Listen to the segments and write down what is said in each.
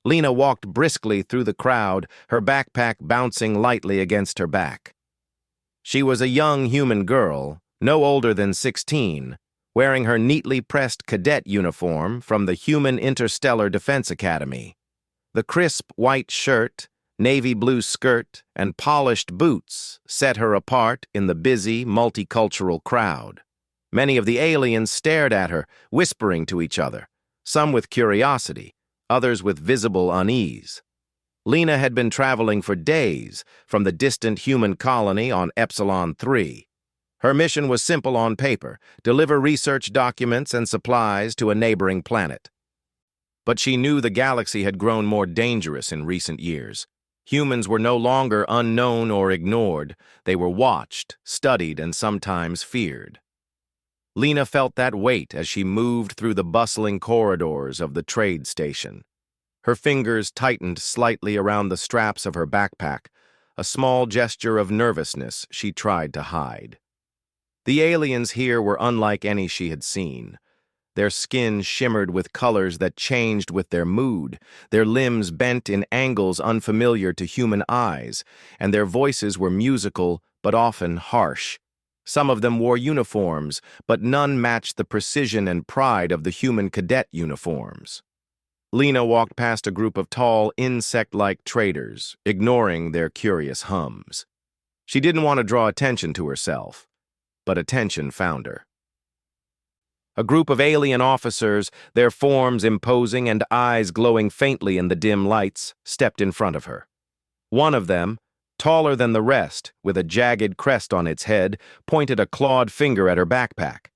Lena walked briskly through the crowd, her backpack bouncing lightly against her back. She was a young human girl, no older than 16, wearing her neatly pressed cadet uniform from the Human Interstellar Defense Academy. The crisp white shirt, navy blue skirt, and polished boots set her apart in the busy, multicultural crowd. Many of the aliens stared at her, whispering to each other, some with curiosity, others with visible unease. Lena had been traveling for days from the distant human colony on Epsilon 3. Her mission was simple on paper: deliver research documents and supplies to a neighboring planet. But she knew the galaxy had grown more dangerous in recent years. Humans were no longer unknown or ignored. They were watched, studied, and sometimes feared. Lena felt that weight as she moved through the bustling corridors of the trade station. Her fingers tightened slightly around the straps of her backpack, a small gesture of nervousness she tried to hide. The aliens here were unlike any she had seen. Their skin shimmered with colors that changed with their mood, their limbs bent in angles unfamiliar to human eyes, and their voices were musical but often harsh. Some of them wore uniforms, but none matched the precision and pride of the human cadet uniforms. Lena walked past a group of tall, insect-like traders, ignoring their curious hums. She didn't want to draw attention to herself, but attention found her. A group of alien officers, their forms imposing and eyes glowing faintly in the dim lights, stepped in front of her. One of them, taller than the rest, with a jagged crest on its head, pointed a clawed finger at her backpack.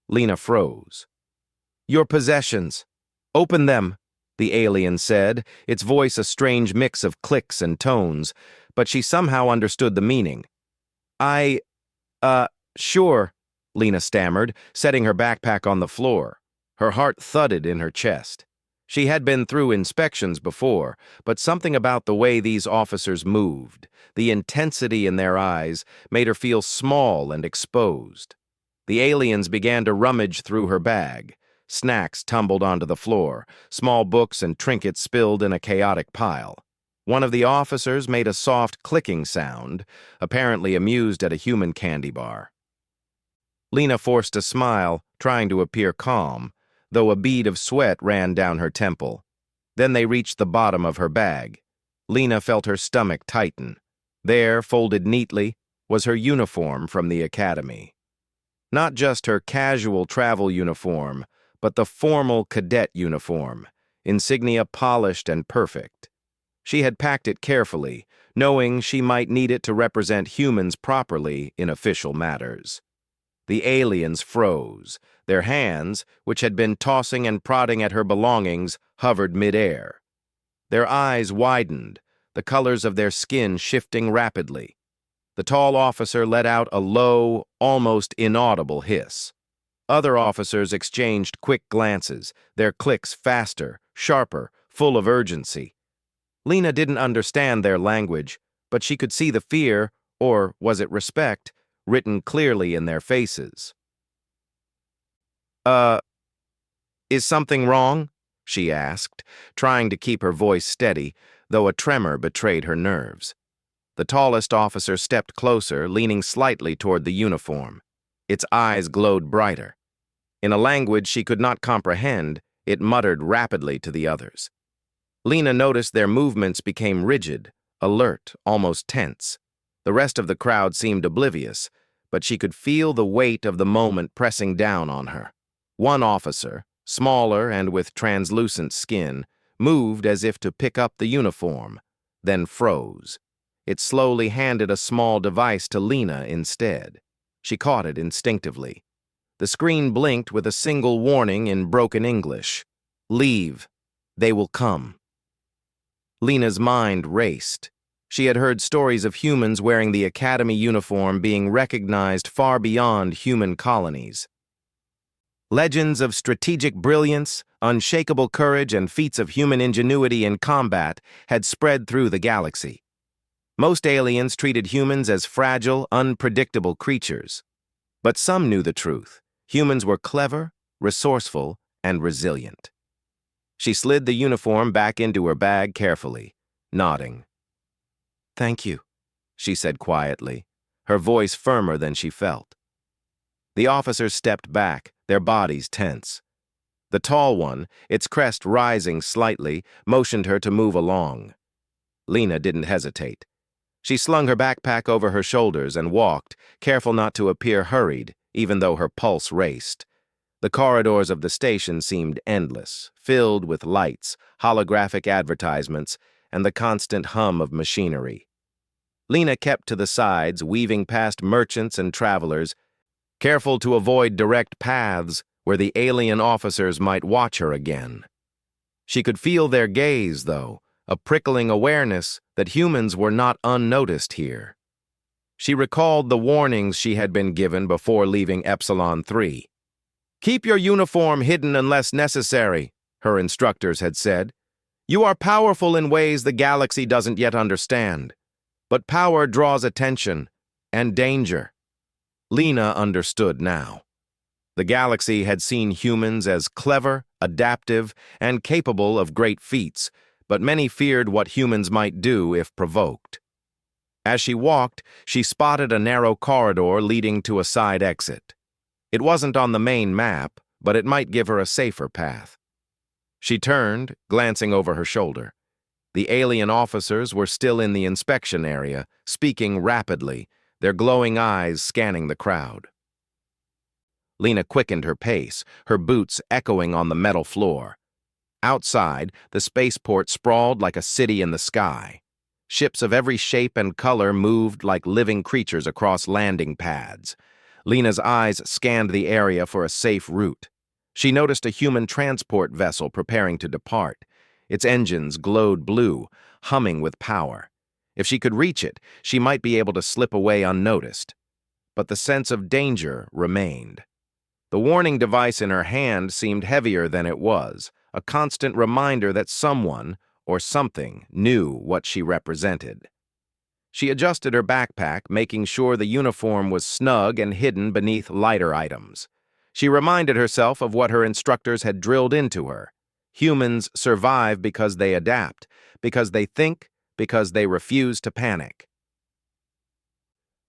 Lena froze. "Your possessions. Open them," the alien said, its voice a strange mix of clicks and tones, but she somehow understood the meaning. Sure," Lena stammered, setting her backpack on the floor. Her heart thudded in her chest. She had been through inspections before, but something about the way these officers moved, the intensity in their eyes, made her feel small and exposed. The aliens began to rummage through her bag. Snacks tumbled onto the floor, small books and trinkets spilled in a chaotic pile. One of the officers made a soft clicking sound, apparently amused at a human candy bar. Lena forced a smile, trying to appear calm, though a bead of sweat ran down her temple. Then they reached the bottom of her bag. Lena felt her stomach tighten. There, folded neatly, was her uniform from the academy. Not just her casual travel uniform, but the formal cadet uniform, insignia polished and perfect. She had packed it carefully, knowing she might need it to represent humans properly in official matters. The aliens froze. Their hands, which had been tossing and prodding at her belongings, hovered mid-air. Their eyes widened, the colors of their skin shifting rapidly. The tall officer let out a low, almost inaudible hiss. Other officers exchanged quick glances, their clicks faster, sharper, full of urgency. Lena didn't understand their language, but she could see the fear, or was it respect, written clearly in their faces. Is something wrong?" she asked, trying to keep her voice steady, though a tremor betrayed her nerves. The tallest officer stepped closer, leaning slightly toward the uniform. Its eyes glowed brighter. In a language she could not comprehend, it muttered rapidly to the others. Lena noticed their movements became rigid, alert, almost tense. The rest of the crowd seemed oblivious, but she could feel the weight of the moment pressing down on her. One officer, smaller and with translucent skin, moved as if to pick up the uniform, then froze. It slowly handed a small device to Lena instead. She caught it instinctively. The screen blinked with a single warning in broken English. "Leave. They will come." Lena's mind raced. She had heard stories of humans wearing the academy uniform being recognized far beyond human colonies. Legends of strategic brilliance, unshakable courage, and feats of human ingenuity in combat had spread through the galaxy. Most aliens treated humans as fragile, unpredictable creatures. But some knew the truth. Humans were clever, resourceful, and resilient. She slid the uniform back into her bag carefully, nodding. "Thank you," she said quietly, her voice firmer than she felt. The officers stepped back, their bodies tense. The tall one, its crest rising slightly, motioned her to move along. Lena didn't hesitate. She slung her backpack over her shoulders and walked, careful not to appear hurried, even though her pulse raced. The corridors of the station seemed endless, filled with lights, holographic advertisements, and the constant hum of machinery. Lena kept to the sides, weaving past merchants and travelers, careful to avoid direct paths where the alien officers might watch her again. She could feel their gaze, though, a prickling awareness that humans were not unnoticed here. She recalled the warnings she had been given before leaving Epsilon 3. "Keep your uniform hidden unless necessary," her instructors had said. "You are powerful in ways the galaxy doesn't yet understand. But power draws attention and danger." Lena understood now. The galaxy had seen humans as clever, adaptive, and capable of great feats, but many feared what humans might do if provoked. As she walked, she spotted a narrow corridor leading to a side exit. It wasn't on the main map, but it might give her a safer path. She turned, glancing over her shoulder. The alien officers were still in the inspection area, speaking rapidly, their glowing eyes scanning the crowd. Lena quickened her pace, her boots echoing on the metal floor. Outside, the spaceport sprawled like a city in the sky. Ships of every shape and color moved like living creatures across landing pads. Lena's eyes scanned the area for a safe route. She noticed a human transport vessel preparing to depart. Its engines glowed blue, humming with power. If she could reach it, she might be able to slip away unnoticed. But the sense of danger remained. The warning device in her hand seemed heavier than it was, a constant reminder that someone or something knew what she represented. She adjusted her backpack, making sure the uniform was snug and hidden beneath lighter items. She reminded herself of what her instructors had drilled into her. Humans survive because they adapt, because they think, because they refuse to panic.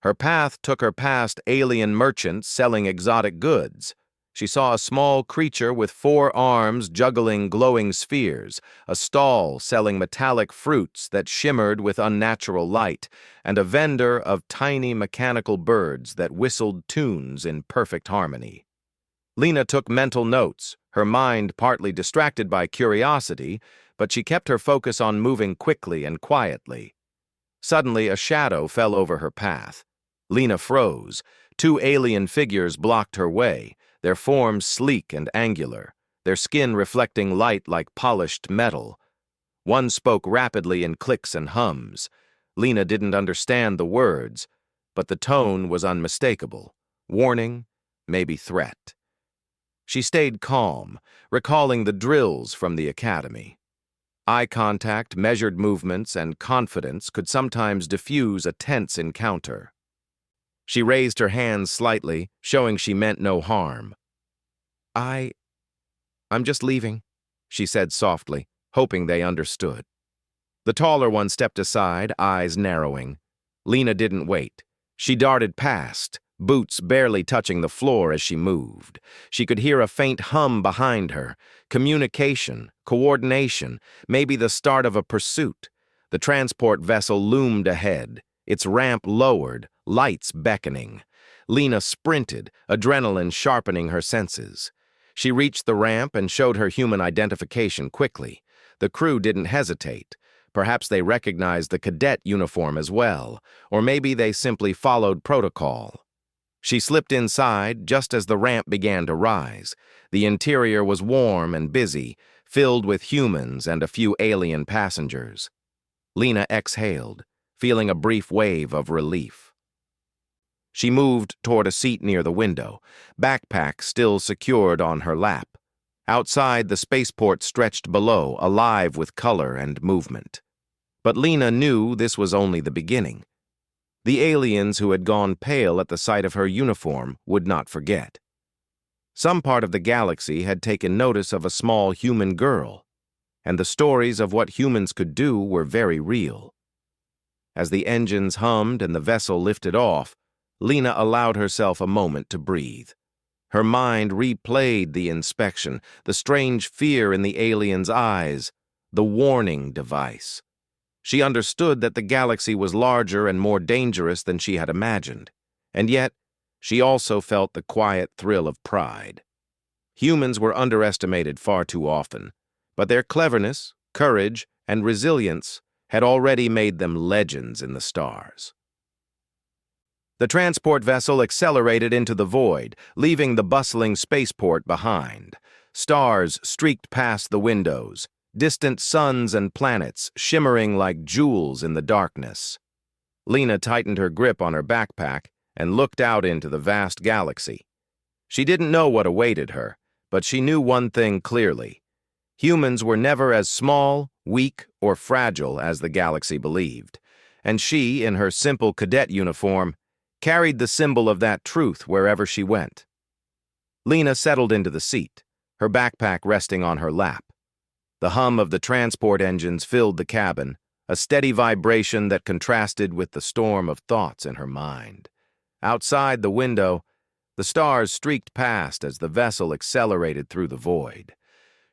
Her path took her past alien merchants selling exotic goods. She saw a small creature with 4 arms juggling glowing spheres, a stall selling metallic fruits that shimmered with unnatural light, and a vendor of tiny mechanical birds that whistled tunes in perfect harmony. Lena took mental notes, her mind partly distracted by curiosity, but she kept her focus on moving quickly and quietly. Suddenly, a shadow fell over her path. Lena froze. 2 alien figures blocked her way, their forms sleek and angular, their skin reflecting light like polished metal. One spoke rapidly in clicks and hums. Lena didn't understand the words, but the tone was unmistakable. Warning, maybe threat. She stayed calm, recalling the drills from the academy. Eye contact, measured movements, and confidence could sometimes diffuse a tense encounter. She raised her hands slightly, showing she meant no harm. I'm just leaving," she said softly, hoping they understood. The taller one stepped aside, eyes narrowing. Lena didn't wait. She darted past, boots barely touching the floor as she moved. She could hear a faint hum behind her. Communication, coordination, maybe the start of a pursuit. The transport vessel loomed ahead, its ramp lowered, lights beckoning. Lena sprinted, adrenaline sharpening her senses. She reached the ramp and showed her human identification quickly. The crew didn't hesitate. Perhaps they recognized the cadet uniform as well, or maybe they simply followed protocol. She slipped inside just as the ramp began to rise. The interior was warm and busy, filled with humans and a few alien passengers. Lena exhaled, feeling a brief wave of relief. She moved toward a seat near the window, backpack still secured on her lap. Outside, the spaceport stretched below, alive with color and movement. But Lena knew this was only the beginning. The aliens who had gone pale at the sight of her uniform would not forget. Some part of the galaxy had taken notice of a small human girl. and the stories of what humans could do were very real. As the engines hummed and the vessel lifted off, Lena allowed herself a moment to breathe. Her mind replayed the inspection, the strange fear in the alien's eyes, the warning device. She understood that the galaxy was larger and more dangerous than she had imagined, and yet she also felt the quiet thrill of pride. Humans were underestimated far too often, but their cleverness, courage, and resilience had already made them legends in the stars. The transport vessel accelerated into the void, leaving the bustling spaceport behind. Stars streaked past the windows, distant suns and planets shimmering like jewels in the darkness. Lena tightened her grip on her backpack and looked out into the vast galaxy. She didn't know what awaited her, but she knew one thing clearly. Humans were never as small, weak, or fragile as the galaxy believed, and she, in her simple cadet uniform, carried the symbol of that truth wherever she went. Lena settled into the seat, her backpack resting on her lap. The hum of the transport engines filled the cabin, a steady vibration that contrasted with the storm of thoughts in her mind. Outside the window, the stars streaked past as the vessel accelerated through the void.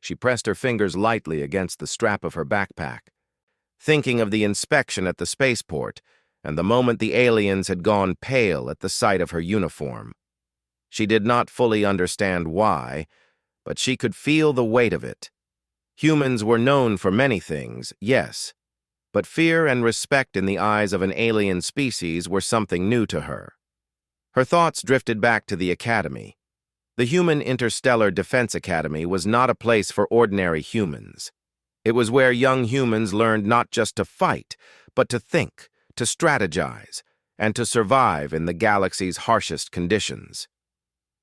She pressed her fingers lightly against the strap of her backpack, thinking of the inspection at the spaceport and the moment the aliens had gone pale at the sight of her uniform. She did not fully understand why, but she could feel the weight of it. Humans were known for many things, yes, but fear and respect in the eyes of an alien species were something new to her. Her thoughts drifted back to the academy. The Human Interstellar Defense Academy was not a place for ordinary humans. It was where young humans learned not just to fight, but to think, to strategize, and to survive in the galaxy's harshest conditions.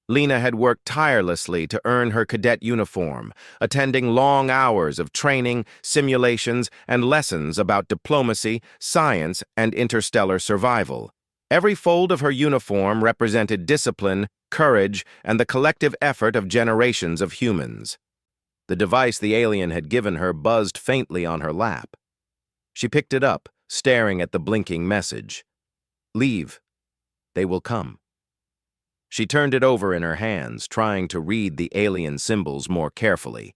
Lena had worked tirelessly to earn her cadet uniform, attending long hours of training, simulations, and lessons about diplomacy, science, and interstellar survival. Every fold of her uniform represented discipline, courage, and the collective effort of generations of humans. The device the alien had given her buzzed faintly on her lap. She picked it up, staring at the blinking message. "Leave. They will come." She turned it over in her hands, trying to read the alien symbols more carefully.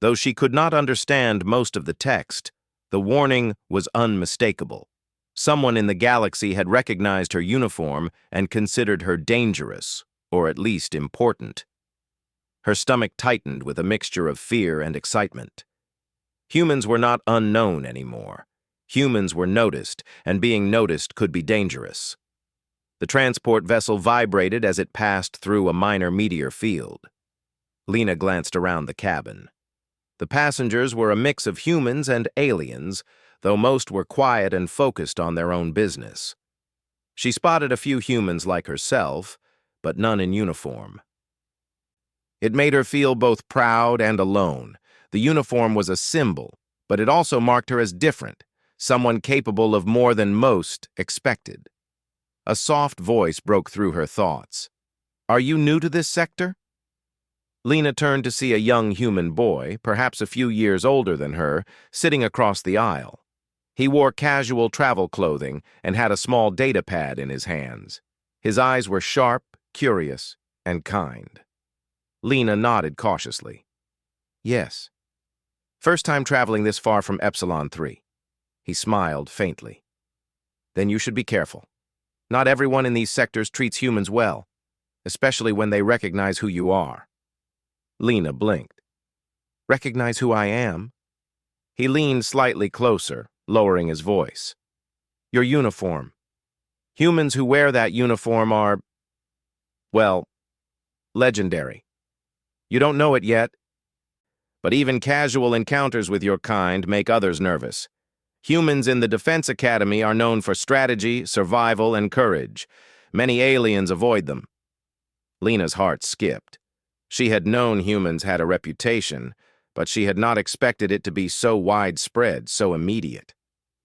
Though she could not understand most of the text, the warning was unmistakable. Someone in the galaxy had recognized her uniform and considered her dangerous, or at least important. Her stomach tightened with a mixture of fear and excitement. Humans were not unknown anymore. Humans were noticed, and being noticed could be dangerous. The transport vessel vibrated as it passed through a minor meteor field. Lena glanced around the cabin. The passengers were a mix of humans and aliens, though most were quiet and focused on their own business. She spotted a few humans like herself, but none in uniform. It made her feel both proud and alone. The uniform was a symbol, but it also marked her as different, someone capable of more than most expected. A soft voice broke through her thoughts. "Are you new to this sector?" Lena turned to see a young human boy, perhaps a few years older than her, sitting across the aisle. He wore casual travel clothing and had a small data pad in his hands. His eyes were sharp, curious, and kind. Lena nodded cautiously. "Yes. First time traveling this far from Epsilon 3. He smiled faintly. "Then you should be careful. Not everyone in these sectors treats humans well, especially when they recognize who you are." Lena blinked. "Recognize who I am?" He leaned slightly closer, lowering his voice. "Your uniform. Humans who wear that uniform are, well, legendary. You don't know it yet, but even casual encounters with your kind make others nervous. Humans in the Defense Academy are known for strategy, survival, and courage. Many aliens avoid them." Lena's heart skipped. She had known humans had a reputation, but she had not expected it to be so widespread, so immediate.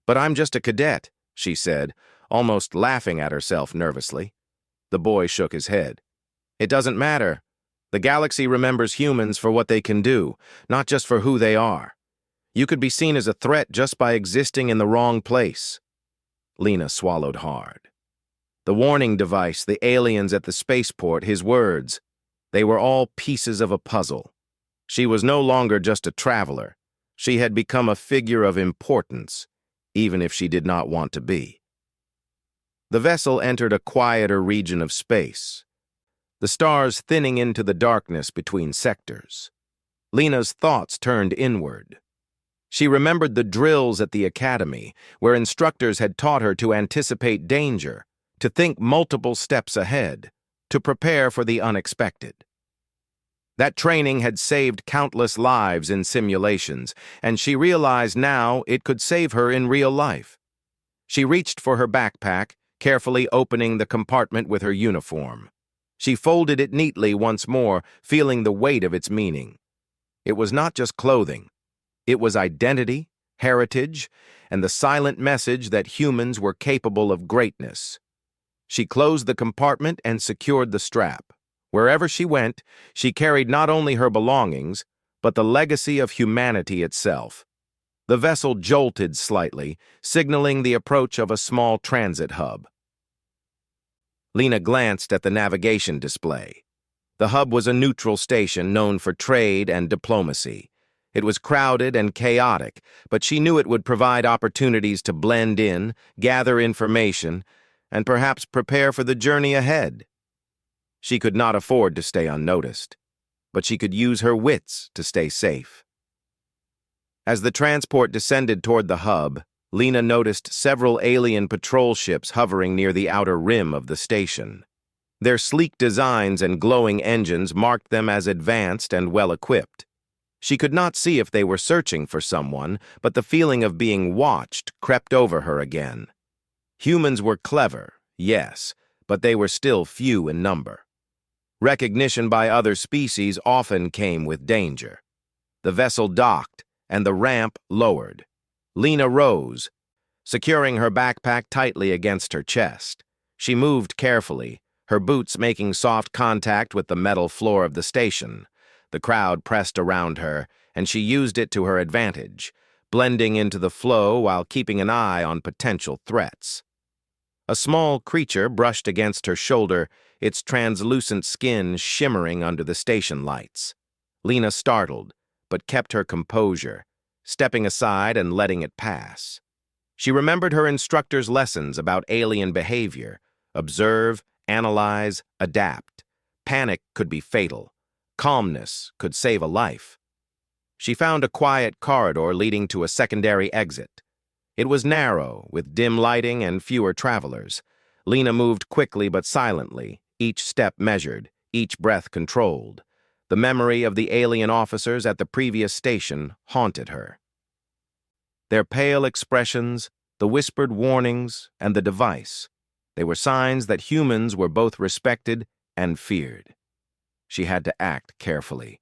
"But I'm just a cadet," she said, almost laughing at herself nervously. The boy shook his head. "It doesn't matter. The galaxy remembers humans for what they can do, not just for who they are. You could be seen as a threat just by existing in the wrong place. Lena swallowed hard. The warning device, the aliens at the spaceport, his words, they were all pieces of a puzzle. She was no longer just a traveler. She had become a figure of importance, even if she did not want to be. The vessel entered a quieter region of space, the stars thinning into the darkness between sectors. Lena's thoughts turned inward. She remembered the drills at the academy, where instructors had taught her to anticipate danger, to think multiple steps ahead, to prepare for the unexpected. That training had saved countless lives in simulations, and she realized now it could save her in real life. She reached for her backpack, carefully opening the compartment with her uniform. She folded it neatly once more, feeling the weight of its meaning. It was not just clothing. It was identity, heritage, and the silent message that humans were capable of greatness. She closed the compartment and secured the strap. Wherever she went, she carried not only her belongings, but the legacy of humanity itself. The vessel jolted slightly, signaling the approach of a small transit hub. Lena glanced at the navigation display. The hub was a neutral station known for trade and diplomacy. It was crowded and chaotic, but she knew it would provide opportunities to blend in, gather information, and perhaps prepare for the journey ahead. She could not afford to stay unnoticed, but she could use her wits to stay safe. As the transport descended toward the hub, Lena noticed several alien patrol ships hovering near the outer rim of the station. Their sleek designs and glowing engines marked them as advanced and well-equipped. She could not see if they were searching for someone, but the feeling of being watched crept over her again. Humans were clever, yes, but they were still few in number. Recognition by other species often came with danger. The vessel docked, and the ramp lowered. Lena rose, securing her backpack tightly against her chest. She moved carefully, her boots making soft contact with the metal floor of the station. The crowd pressed around her, and she used it to her advantage, blending into the flow while keeping an eye on potential threats. A small creature brushed against her shoulder, its translucent skin shimmering under the station lights. Lena startled, but kept her composure, stepping aside and letting it pass. She remembered her instructor's lessons about alien behavior: observe, analyze, adapt. Panic could be fatal. Calmness could save a life. She found a quiet corridor leading to a secondary exit. It was narrow, with dim lighting and fewer travelers. Lena moved quickly but silently, each step measured, each breath controlled. The memory of the alien officers at the previous station haunted her. Their pale expressions, the whispered warnings, and the device, they were signs that humans were both respected and feared. She had to act carefully.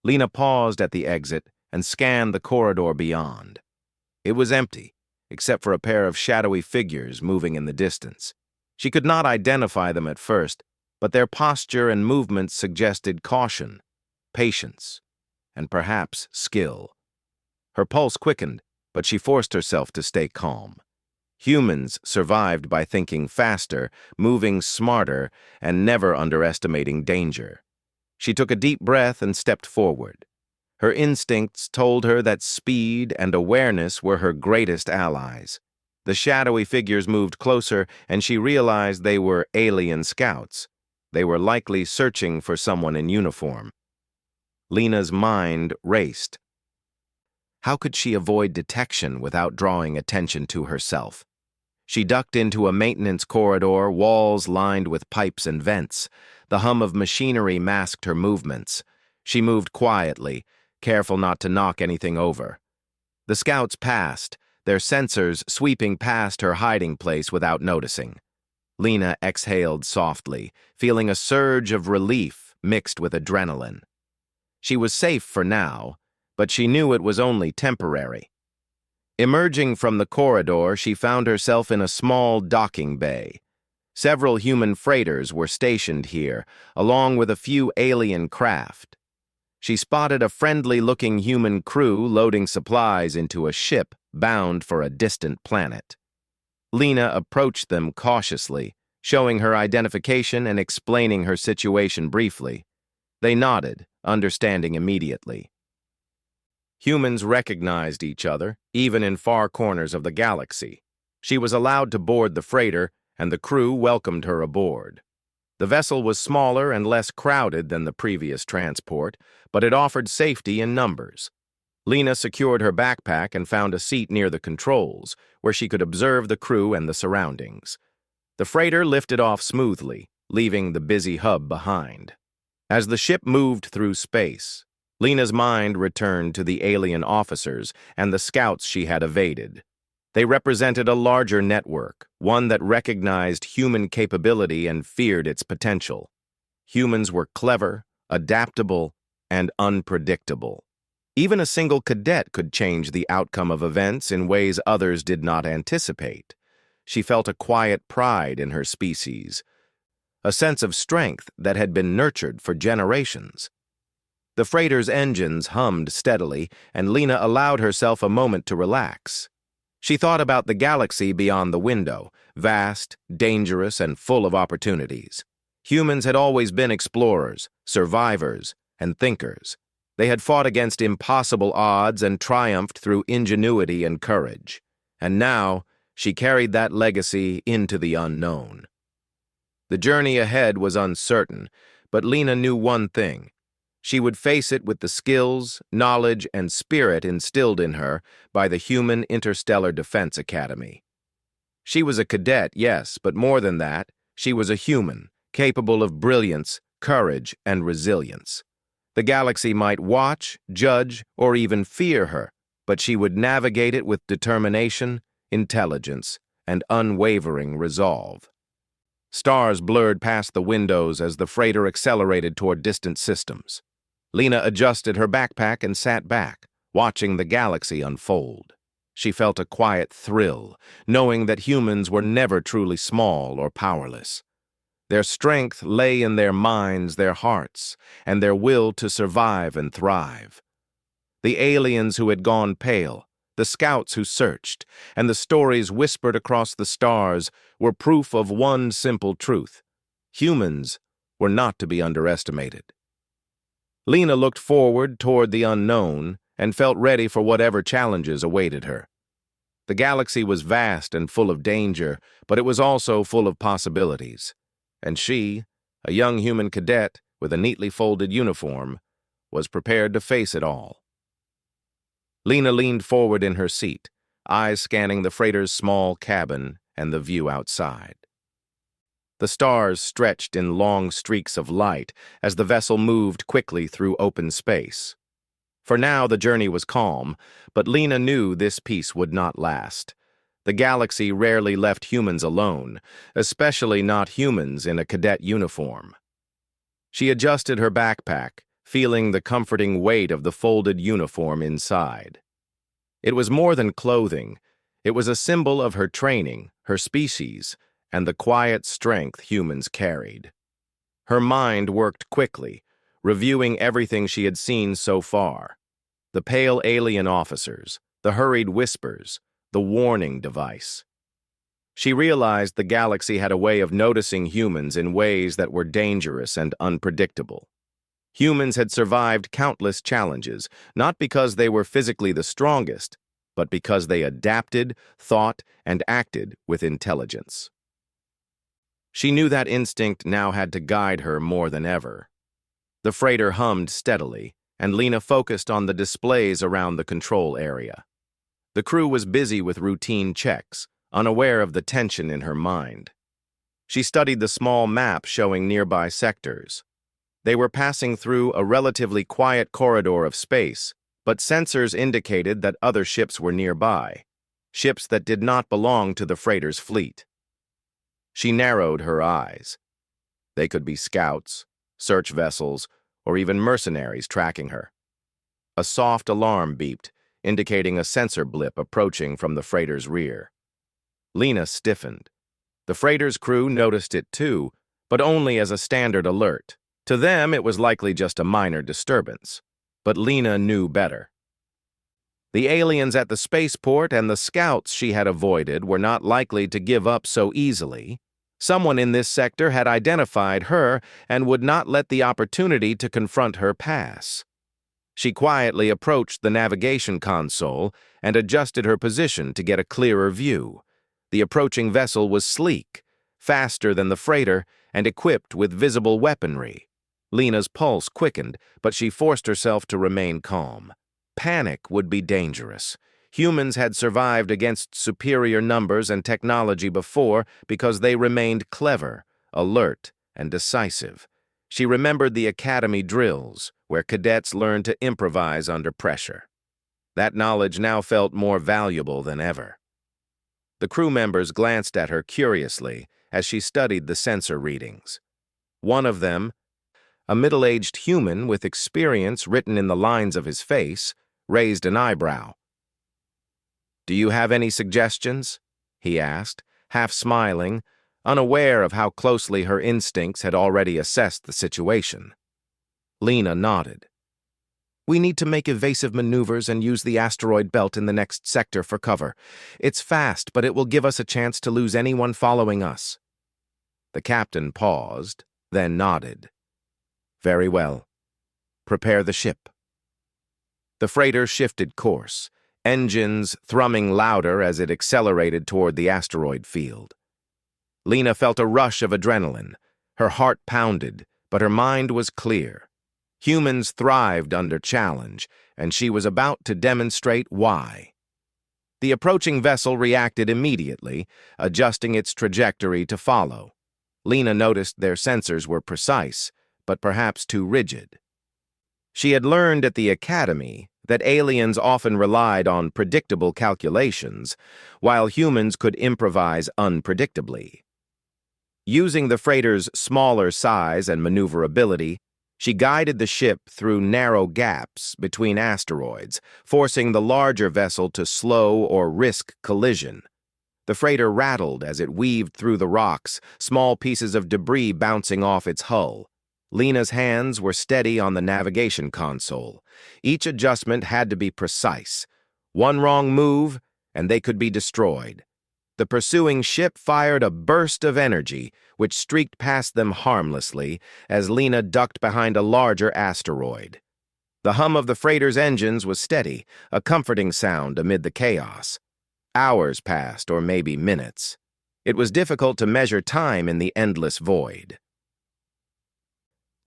Lena paused at the exit and scanned the corridor beyond. It was empty, except for a pair of shadowy figures moving in the distance. She could not identify them at first, but their posture and movements suggested caution, patience, and perhaps skill. Her pulse quickened, but she forced herself to stay calm. Humans survived by thinking faster, moving smarter, and never underestimating danger. She took a deep breath and stepped forward. Her instincts told her that speed and awareness were her greatest allies. The shadowy figures moved closer, and she realized they were alien scouts. They were likely searching for someone in uniform. Lena's mind raced. How could she avoid detection without drawing attention to herself? She ducked into a maintenance corridor, walls lined with pipes and vents. The hum of machinery masked her movements. She moved quietly, careful not to knock anything over. The scouts passed, their sensors sweeping past her hiding place without noticing. Lena exhaled softly, feeling a surge of relief mixed with adrenaline. She was safe for now, but she knew it was only temporary. Emerging from the corridor, she found herself in a small docking bay. Several human freighters were stationed here, along with a few alien craft. she spotted a friendly-looking human crew loading supplies into a ship bound for a distant planet. Lena approached them cautiously, showing her identification and explaining her situation briefly. They nodded, understanding immediately. Humans recognized each other, even in far corners of the galaxy. She was allowed to board the freighter, and the crew welcomed her aboard. The vessel was smaller and less crowded than the previous transport, but it offered safety in numbers. Lena secured her backpack and found a seat near the controls, where she could observe the crew and the surroundings. The freighter lifted off smoothly, leaving the busy hub behind. As the ship moved through space, Lena's mind returned to the alien officers and the scouts she had evaded. They represented a larger network, one that recognized human capability and feared its potential. Humans were clever, adaptable, and unpredictable. Even a single cadet could change the outcome of events in ways others did not anticipate. She felt a quiet pride in her species, a sense of strength that had been nurtured for generations. The freighter's engines hummed steadily, and Lena allowed herself a moment to relax. She thought about the galaxy beyond the window, vast, dangerous, and full of opportunities. Humans had always been explorers, survivors, and thinkers. They had fought against impossible odds and triumphed through ingenuity and courage. And now, she carried that legacy into the unknown. The journey ahead was uncertain, but Lena knew one thing. She would face it with the skills, knowledge, and spirit instilled in her by the Human Interstellar Defense Academy. She was a cadet, yes, but more than that, she was a human, capable of brilliance, courage, and resilience. The galaxy might watch, judge, or even fear her, but she would navigate it with determination, intelligence, and unwavering resolve. Stars blurred past the windows as the freighter accelerated toward distant systems. Lena adjusted her backpack and sat back, watching the galaxy unfold. She felt a quiet thrill, knowing that humans were never truly small or powerless. Their strength lay in their minds, their hearts, and their will to survive and thrive. The aliens who had gone pale, the scouts who searched, and the stories whispered across the stars were proof of one simple truth. Humans were not to be underestimated. Lena looked forward toward the unknown and felt ready for whatever challenges awaited her. The galaxy was vast and full of danger, but it was also full of possibilities. And she, a young human cadet with a neatly folded uniform, was prepared to face it all. Lena leaned forward in her seat, eyes scanning the freighter's small cabin and the view outside. The stars stretched in long streaks of light as the vessel moved quickly through open space. For now, the journey was calm, but Lena knew this peace would not last. The galaxy rarely left humans alone, especially not humans in a cadet uniform. She adjusted her backpack, feeling the comforting weight of the folded uniform inside. It was more than clothing. It was a symbol of her training, her species, and the quiet strength humans carried. Her mind worked quickly, reviewing everything she had seen so far. The pale alien officers, the hurried whispers, the warning device. She realized the galaxy had a way of noticing humans in ways that were dangerous and unpredictable. Humans had survived countless challenges, not because they were physically the strongest, but because they adapted, thought, and acted with intelligence. She knew that instinct now had to guide her more than ever. The freighter hummed steadily, and Lena focused on the displays around the control area. The crew was busy with routine checks, unaware of the tension in her mind. She studied the small map showing nearby sectors. They were passing through a relatively quiet corridor of space, but sensors indicated that other ships were nearby, ships that did not belong to the freighter's fleet. She narrowed her eyes. They could be scouts, search vessels, or even mercenaries tracking her. A soft alarm beeped, indicating a sensor blip approaching from the freighter's rear. Lena stiffened. The freighter's crew noticed it too, but only as a standard alert. To them, it was likely just a minor disturbance. but Lena knew better. The aliens at the spaceport and the scouts she had avoided were not likely to give up so easily. Someone in this sector had identified her and would not let the opportunity to confront her pass. She quietly approached the navigation console and adjusted her position to get a clearer view. The approaching vessel was sleek, faster than the freighter, and equipped with visible weaponry. Lena's pulse quickened, but she forced herself to remain calm. Panic would be dangerous. Humans had survived against superior numbers and technology before because they remained clever, alert, and decisive. She remembered the academy drills, where cadets learned to improvise under pressure. That knowledge now felt more valuable than ever. The crew members glanced at her curiously as she studied the sensor readings. One of them, a middle-aged human with experience written in the lines of his face, raised an eyebrow. "Do you have any suggestions?" he asked, half smiling, unaware of how closely her instincts had already assessed the situation. Lena nodded. "We need to make evasive maneuvers and use the asteroid belt in the next sector for cover. It's fast, but it will give us a chance to lose anyone following us." The captain paused, then nodded. "Very well. Prepare the ship." The freighter shifted course, engines thrumming louder as it accelerated toward the asteroid field. Lena felt a rush of adrenaline. Her heart pounded, but her mind was clear. Humans thrived under challenge, and she was about to demonstrate why. The approaching vessel reacted immediately, adjusting its trajectory to follow. Lena noticed their sensors were precise, but perhaps too rigid. She had learned at the academy that aliens often relied on predictable calculations, while humans could improvise unpredictably. Using the freighter's smaller size and maneuverability, she guided the ship through narrow gaps between asteroids, forcing the larger vessel to slow or risk collision. The freighter rattled as it weaved through the rocks, small pieces of debris bouncing off its hull. Lena's hands were steady on the navigation console. Each adjustment had to be precise. One wrong move, and they could be destroyed. The pursuing ship fired a burst of energy, which streaked past them harmlessly as Lena ducked behind a larger asteroid. The hum of the freighter's engines was steady, a comforting sound amid the chaos. Hours passed, or maybe minutes. It was difficult to measure time in the endless void.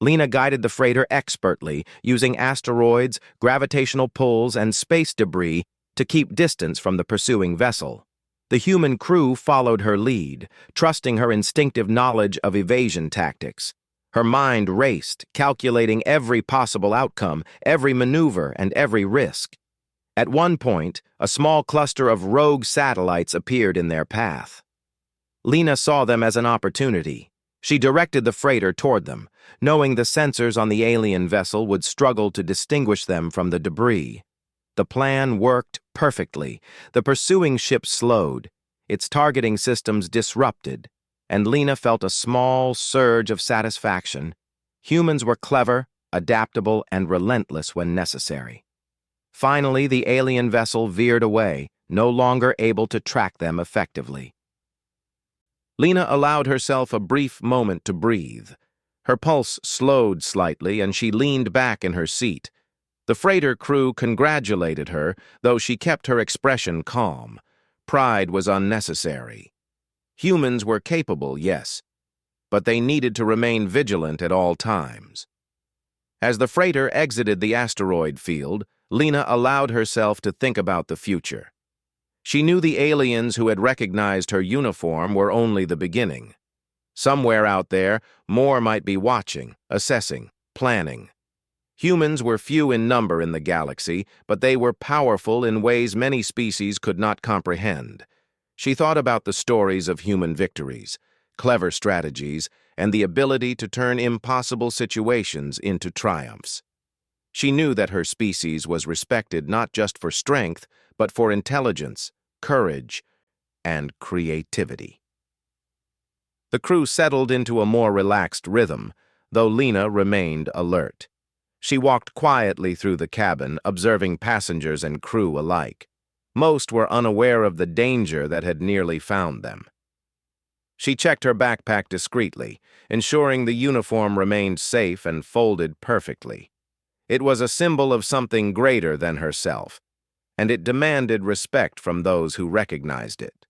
Lena guided the freighter expertly, using asteroids, gravitational pulls, and space debris to keep distance from the pursuing vessel. The human crew followed her lead, trusting her instinctive knowledge of evasion tactics. Her mind raced, calculating every possible outcome, every maneuver, and every risk. At one point, a small cluster of rogue satellites appeared in their path. Lena saw them as an opportunity. She directed the freighter toward them, knowing the sensors on the alien vessel would struggle to distinguish them from the debris. The plan worked perfectly. The pursuing ship slowed, its targeting systems disrupted, and Lena felt a small surge of satisfaction. Humans were clever, adaptable, and relentless when necessary. Finally, the alien vessel veered away, no longer able to track them effectively. Lena allowed herself a brief moment to breathe. Her pulse slowed slightly, and she leaned back in her seat. The freighter crew congratulated her, though she kept her expression calm. Pride was unnecessary. Humans were capable, yes, but they needed to remain vigilant at all times. As the freighter exited the asteroid field, Lena allowed herself to think about the future. She knew the aliens who had recognized her uniform were only the beginning. Somewhere out there, more might be watching, assessing, planning. Humans were few in number in the galaxy, but they were powerful in ways many species could not comprehend. She thought about the stories of human victories, clever strategies, and the ability to turn impossible situations into triumphs. She knew that her species was respected not just for strength, but for intelligence, courage, and creativity. The crew settled into a more relaxed rhythm, though Lena remained alert. She walked quietly through the cabin, observing passengers and crew alike. Most were unaware of the danger that had nearly found them. She checked her backpack discreetly, ensuring the uniform remained safe and folded perfectly. It was a symbol of something greater than herself, and it demanded respect from those who recognized it.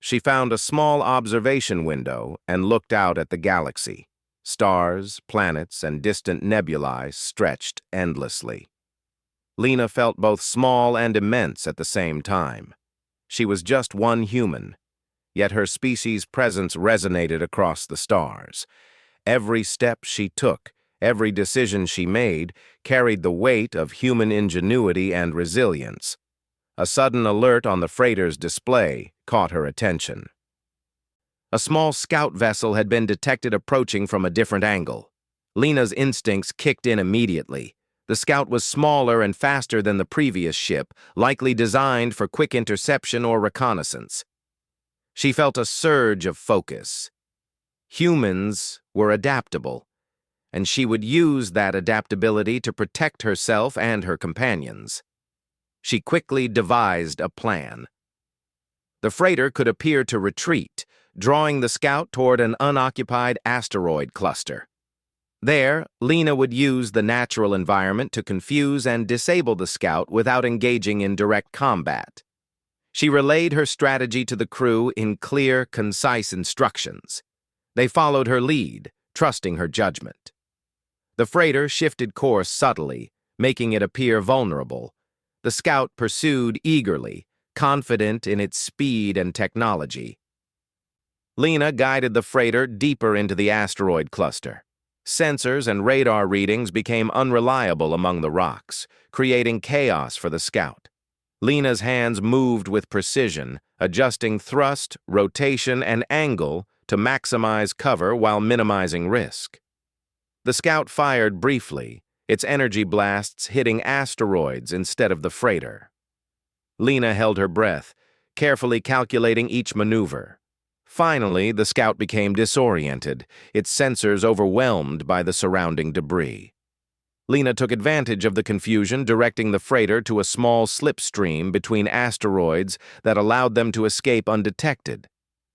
She found a small observation window and looked out at the galaxy. Stars, planets, and distant nebulae stretched endlessly. Lena felt both small and immense at the same time. She was just one human, yet her species' presence resonated across the stars. Every step she took, every decision she made, carried the weight of human ingenuity and resilience. A sudden alert on the freighter's display caught her attention. A small scout vessel had been detected approaching from a different angle. Lena's instincts kicked in immediately. The scout was smaller and faster than the previous ship, likely designed for quick interception or reconnaissance. She felt a surge of focus. Humans were adaptable, and she would use that adaptability to protect herself and her companions. She quickly devised a plan. The freighter could appear to retreat, drawing the scout toward an unoccupied asteroid cluster. There, Lena would use the natural environment to confuse and disable the scout without engaging in direct combat. She relayed her strategy to the crew in clear, concise instructions. They followed her lead, trusting her judgment. The freighter shifted course subtly, making it appear vulnerable. The scout pursued eagerly, confident in its speed and technology. Lena guided the freighter deeper into the asteroid cluster. Sensors and radar readings became unreliable among the rocks, creating chaos for the scout. Lena's hands moved with precision, adjusting thrust, rotation, and angle to maximize cover while minimizing risk. The scout fired briefly, its energy blasts hitting asteroids instead of the freighter. Lena held her breath, carefully calculating each maneuver. Finally, the scout became disoriented, its sensors overwhelmed by the surrounding debris. Lena took advantage of the confusion, directing the freighter to a small slipstream between asteroids that allowed them to escape undetected.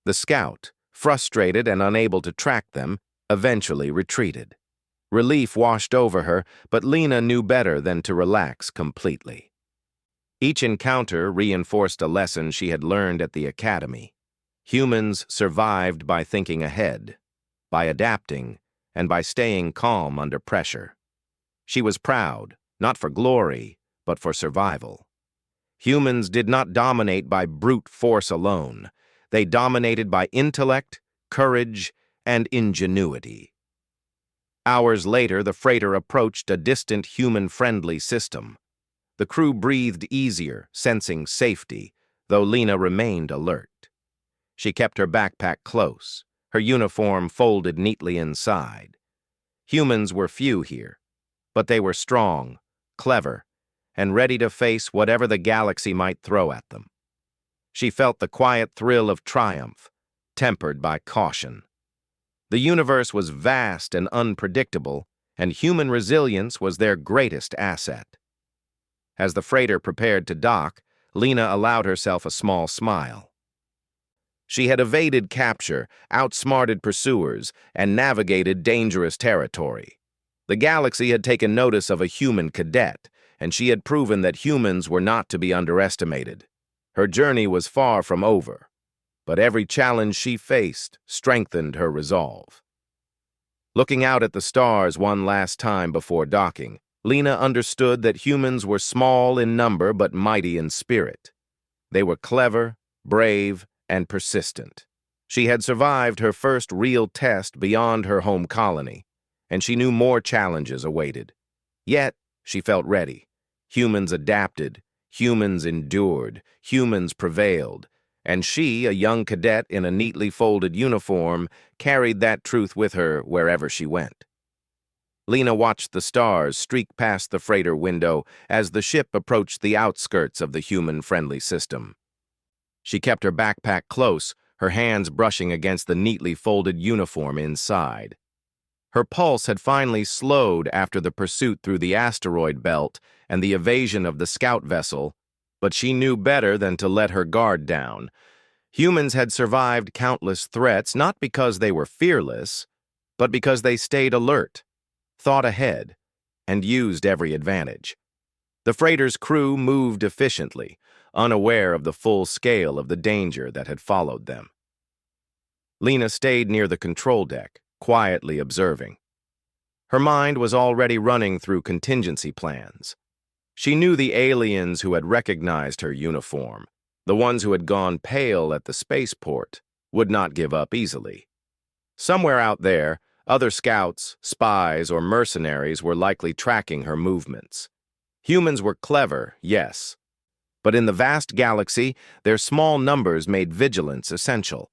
The scout, frustrated and unable to track them, eventually retreated. Relief washed over her, but Lena knew better than to relax completely. Each encounter reinforced a lesson she had learned at the academy. Humans survived by thinking ahead, by adapting, and by staying calm under pressure. She was proud, not for glory, but for survival. Humans did not dominate by brute force alone. They dominated by intellect, courage, and ingenuity. Hours later, the freighter approached a distant human-friendly system. The crew breathed easier, sensing safety, though Lena remained alert. She kept her backpack close, her uniform folded neatly inside. Humans were few here, but they were strong, clever, and ready to face whatever the galaxy might throw at them. She felt the quiet thrill of triumph, tempered by caution. The universe was vast and unpredictable, and human resilience was their greatest asset. As the freighter prepared to dock, Lena allowed herself a small smile. She had evaded capture, outsmarted pursuers, and navigated dangerous territory. The galaxy had taken notice of a human cadet, and she had proven that humans were not to be underestimated. Her journey was far from over, but every challenge she faced strengthened her resolve. Looking out at the stars one last time before docking, Lena understood that humans were small in number but mighty in spirit. They were clever, brave, and persistent. She had survived her first real test beyond her home colony, and she knew more challenges awaited. Yet, she felt ready. Humans adapted, humans endured, humans prevailed, and she, a young cadet in a neatly folded uniform, carried that truth with her wherever she went. Lena watched the stars streak past the freighter window as the ship approached the outskirts of the human-friendly system. She kept her backpack close, her hands brushing against the neatly folded uniform inside. Her pulse had finally slowed after the pursuit through the asteroid belt and the evasion of the scout vessel, but she knew better than to let her guard down. Humans had survived countless threats not because they were fearless, but because they stayed alert, thought ahead, and used every advantage. The freighter's crew moved efficiently, unaware of the full scale of the danger that had followed them. Lena stayed near the control deck, quietly observing. Her mind was already running through contingency plans. She knew the aliens who had recognized her uniform, the ones who had gone pale at the spaceport, would not give up easily. Somewhere out there, other scouts, spies, or mercenaries were likely tracking her movements. Humans were clever, yes, but in the vast galaxy, their small numbers made vigilance essential.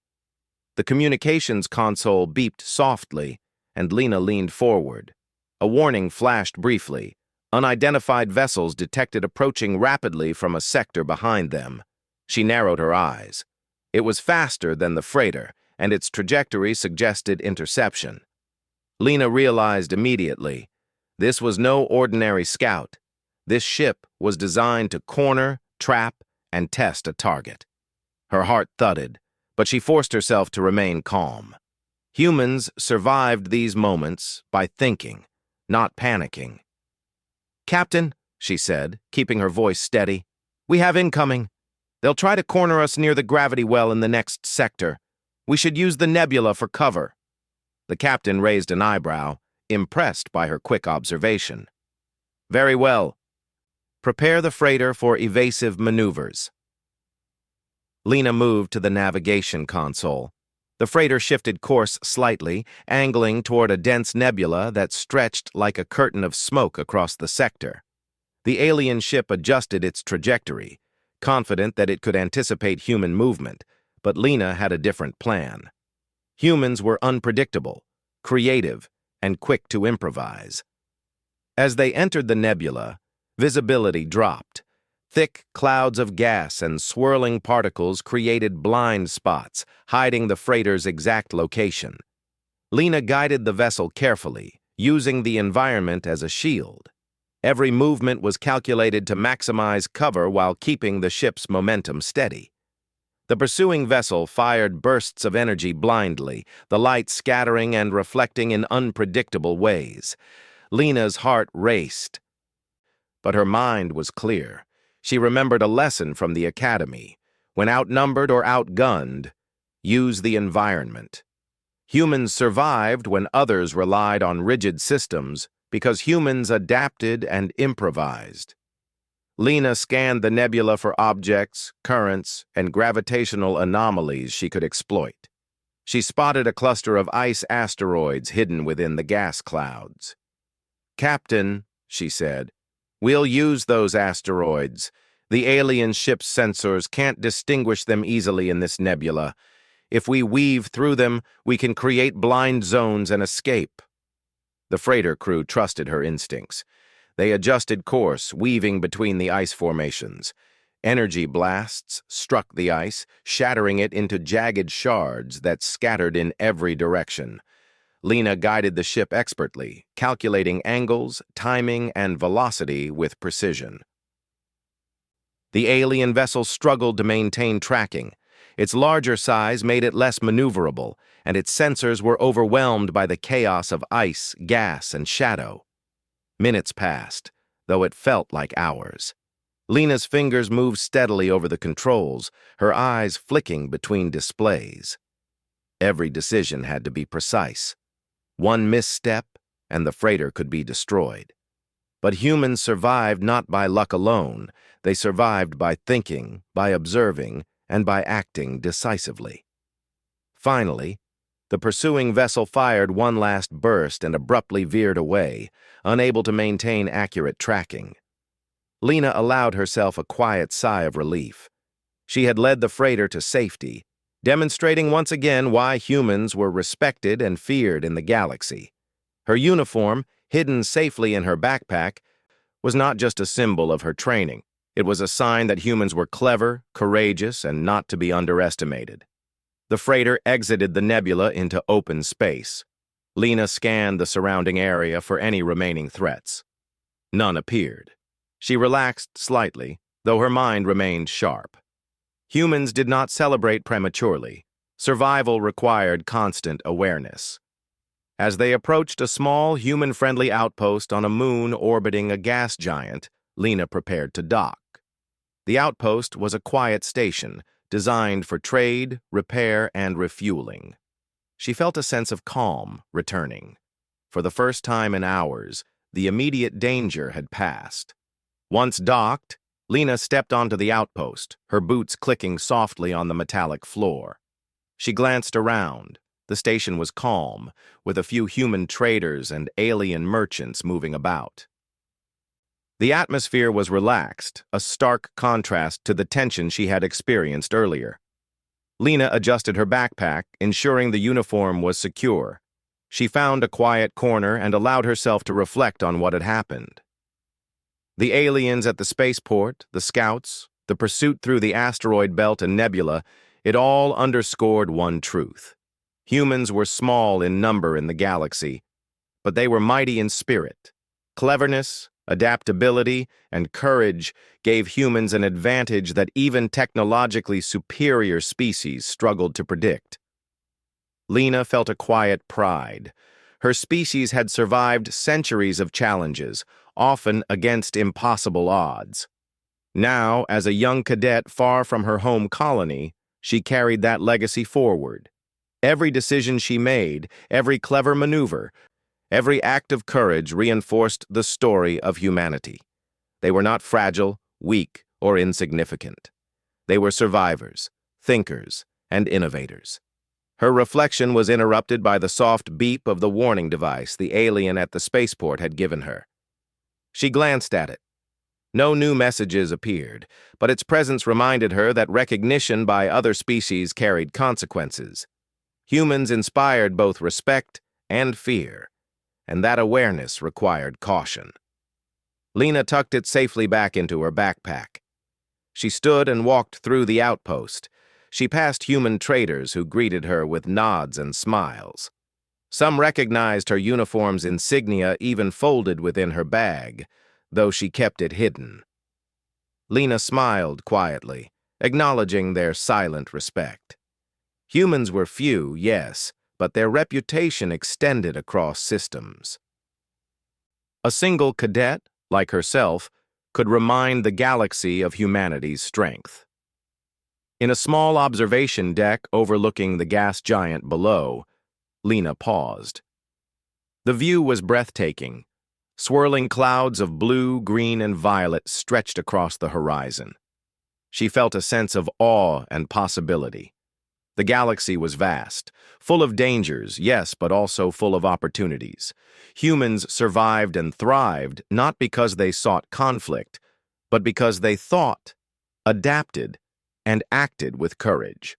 The communications console beeped softly, and Lena leaned forward. A warning flashed briefly. Unidentified vessels detected approaching rapidly from a sector behind them. She narrowed her eyes. It was faster than the freighter, and its trajectory suggested interception. Lena realized immediately. This was no ordinary scout. This ship was designed to corner, trap, and test a target. Her heart thudded, but she forced herself to remain calm. Humans survived these moments by thinking, not panicking. "Captain," she said, keeping her voice steady, "we have incoming. They'll try to corner us near the gravity well in the next sector. We should use the nebula for cover." The captain raised an eyebrow, impressed by her quick observation. "Very well. Prepare the freighter for evasive maneuvers." Lena moved to the navigation console. The freighter shifted course slightly, angling toward a dense nebula that stretched like a curtain of smoke across the sector. The alien ship adjusted its trajectory, confident that it could anticipate human movement, but Lena had a different plan. Humans were unpredictable, creative, and quick to improvise. As they entered the nebula, visibility dropped. Thick clouds of gas and swirling particles created blind spots, hiding the freighter's exact location. Lena guided the vessel carefully, using the environment as a shield. Every movement was calculated to maximize cover while keeping the ship's momentum steady. The pursuing vessel fired bursts of energy blindly, the light scattering and reflecting in unpredictable ways. Lena's heart raced, but her mind was clear. She remembered a lesson from the academy. When outnumbered or outgunned, use the environment. Humans survived when others relied on rigid systems because humans adapted and improvised. Lena scanned the nebula for objects, currents, and gravitational anomalies she could exploit. She spotted a cluster of ice asteroids hidden within the gas clouds. "Captain," she said, "we'll use those asteroids. The alien ship's sensors can't distinguish them easily in this nebula. If we weave through them, we can create blind zones and escape." The freighter crew trusted her instincts. They adjusted course, weaving between the ice formations. Energy blasts struck the ice, shattering it into jagged shards that scattered in every direction. Lena guided the ship expertly, calculating angles, timing, and velocity with precision. The alien vessel struggled to maintain tracking. Its larger size made it less maneuverable, and its sensors were overwhelmed by the chaos of ice, gas, and shadow. Minutes passed, though it felt like hours. Lena's fingers moved steadily over the controls, her eyes flicking between displays. Every decision had to be precise. One misstep, and the freighter could be destroyed. But humans survived not by luck alone. They survived by thinking, by observing, and by acting decisively. Finally, the pursuing vessel fired one last burst and abruptly veered away, unable to maintain accurate tracking. Lena allowed herself a quiet sigh of relief. She had led the freighter to safety, demonstrating once again why humans were respected and feared in the galaxy. Her uniform, hidden safely in her backpack, was not just a symbol of her training. It was a sign that humans were clever, courageous, and not to be underestimated. The freighter exited the nebula into open space. Lena scanned the surrounding area for any remaining threats. None appeared. She relaxed slightly, though her mind remained sharp. Humans did not celebrate prematurely. Survival required constant awareness. As they approached a small, human-friendly outpost on a moon orbiting a gas giant, Lena prepared to dock. The outpost was a quiet station, designed for trade, repair, and refueling. She felt a sense of calm returning. For the first time in hours, the immediate danger had passed. Once docked, Lena stepped onto the outpost, her boots clicking softly on the metallic floor. She glanced around. The station was calm, with a few human traders and alien merchants moving about. The atmosphere was relaxed, a stark contrast to the tension she had experienced earlier. Lena adjusted her backpack, ensuring the uniform was secure. She found a quiet corner and allowed herself to reflect on what had happened. The aliens at the spaceport, the scouts, the pursuit through the asteroid belt and nebula, it all underscored one truth. Humans were small in number in the galaxy, but they were mighty in spirit. Cleverness, adaptability, and courage gave humans an advantage that even technologically superior species struggled to predict. Lena felt a quiet pride. Her species had survived centuries of challenges, often against impossible odds. Now, as a young cadet far from her home colony, she carried that legacy forward. Every decision she made, every clever maneuver, every act of courage reinforced the story of humanity. They were not fragile, weak, or insignificant. They were survivors, thinkers, and innovators. Her reflection was interrupted by the soft beep of the warning device the alien at the spaceport had given her. She glanced at it. No new messages appeared, but its presence reminded her that recognition by other species carried consequences. Humans inspired both respect and fear, and that awareness required caution. Lena tucked it safely back into her backpack. She stood and walked through the outpost. She passed human traders who greeted her with nods and smiles. Some recognized her uniform's insignia even folded within her bag, though she kept it hidden. Lena smiled quietly, acknowledging their silent respect. Humans were few, yes, but their reputation extended across systems. A single cadet, like herself, could remind the galaxy of humanity's strength. In a small observation deck overlooking the gas giant below, Lena paused. The view was breathtaking. Swirling clouds of blue, green, and violet stretched across the horizon. She felt a sense of awe and possibility. The galaxy was vast, full of dangers, yes, but also full of opportunities. Humans survived and thrived not because they sought conflict, but because they thought, adapted, and acted with courage.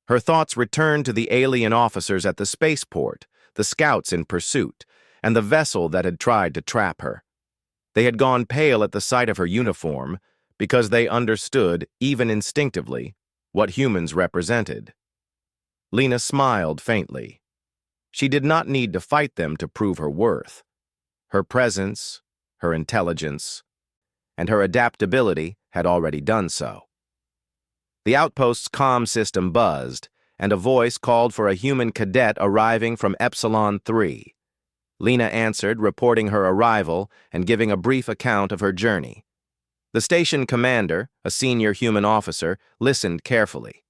Her thoughts returned to the alien officers at the spaceport, the scouts in pursuit, and the vessel that had tried to trap her. They had gone pale at the sight of her uniform because they understood, even instinctively, what humans represented. Lena smiled faintly. She did not need to fight them to prove her worth. Her presence, her intelligence, and her adaptability had already done so. The outpost's comm system buzzed, and a voice called for a human cadet arriving from Epsilon 3. Lena answered, reporting her arrival and giving a brief account of her journey. The station commander, a senior human officer, listened carefully.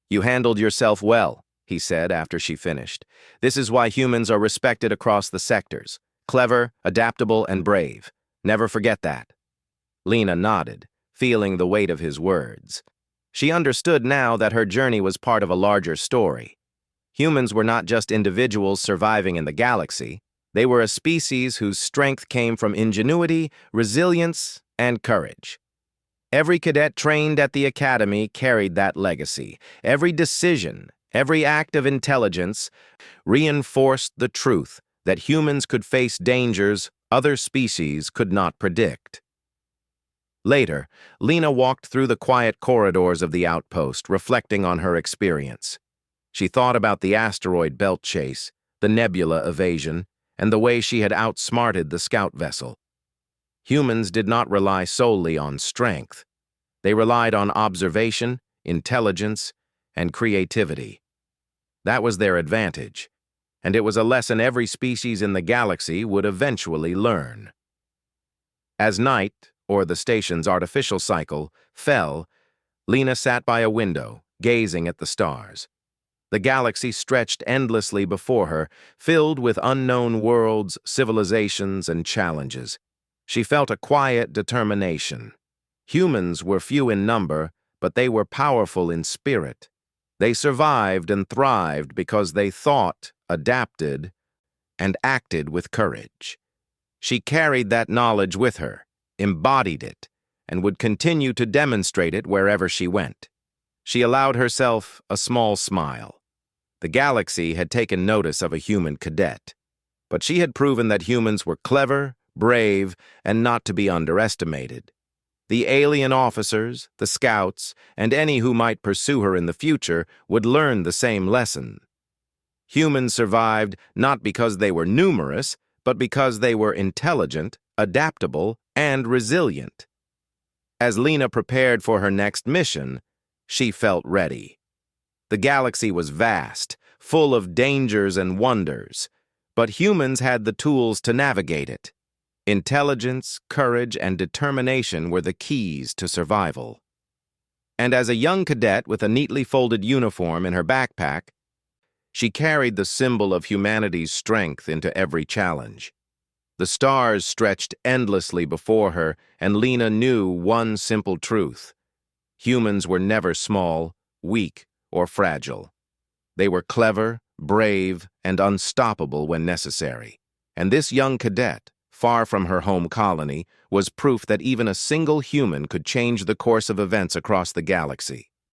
"You handled yourself well," he said after she finished. "This is why humans are respected across the sectors. Clever, adaptable, and brave. Never forget that." Lena nodded, feeling the weight of his words. She understood now that her journey was part of a larger story. Humans were not just individuals surviving in the galaxy. They were a species whose strength came from ingenuity, resilience, and courage. Every cadet trained at the academy carried that legacy. Every decision, every act of intelligence reinforced the truth that humans could face dangers other species could not predict. Later, Lena walked through the quiet corridors of the outpost, reflecting on her experience. She thought about the asteroid belt chase, the nebula evasion, and the way she had outsmarted the scout vessel. Humans did not rely solely on strength. They relied on observation, intelligence, and creativity. That was their advantage, and it was a lesson every species in the galaxy would eventually learn. As night, or the station's artificial cycle, fell, Lena sat by a window, gazing at the stars. The galaxy stretched endlessly before her, filled with unknown worlds, civilizations, and challenges. She felt a quiet determination. Humans were few in number, but they were powerful in spirit. They survived and thrived because they thought, adapted, and acted with courage. She carried that knowledge with her, embodied it, and would continue to demonstrate it wherever she went. She allowed herself a small smile. The galaxy had taken notice of a human cadet, but she had proven that humans were clever, brave, and not to be underestimated. The alien officers, the scouts, and any who might pursue her in the future would learn the same lesson. Humans survived not because they were numerous, but because they were intelligent, adaptable, and resilient. As Lena prepared for her next mission, she felt ready. The galaxy was vast, full of dangers and wonders, but humans had the tools to navigate it. Intelligence, courage, and determination were the keys to survival. And as a young cadet with a neatly folded uniform in her backpack, she carried the symbol of humanity's strength into every challenge. The stars stretched endlessly before her, and Lena knew one simple truth. Humans were never small, weak, or fragile. They were clever, brave, and unstoppable when necessary. And this young cadet, far from her home colony, was proof that even a single human could change the course of events across the galaxy.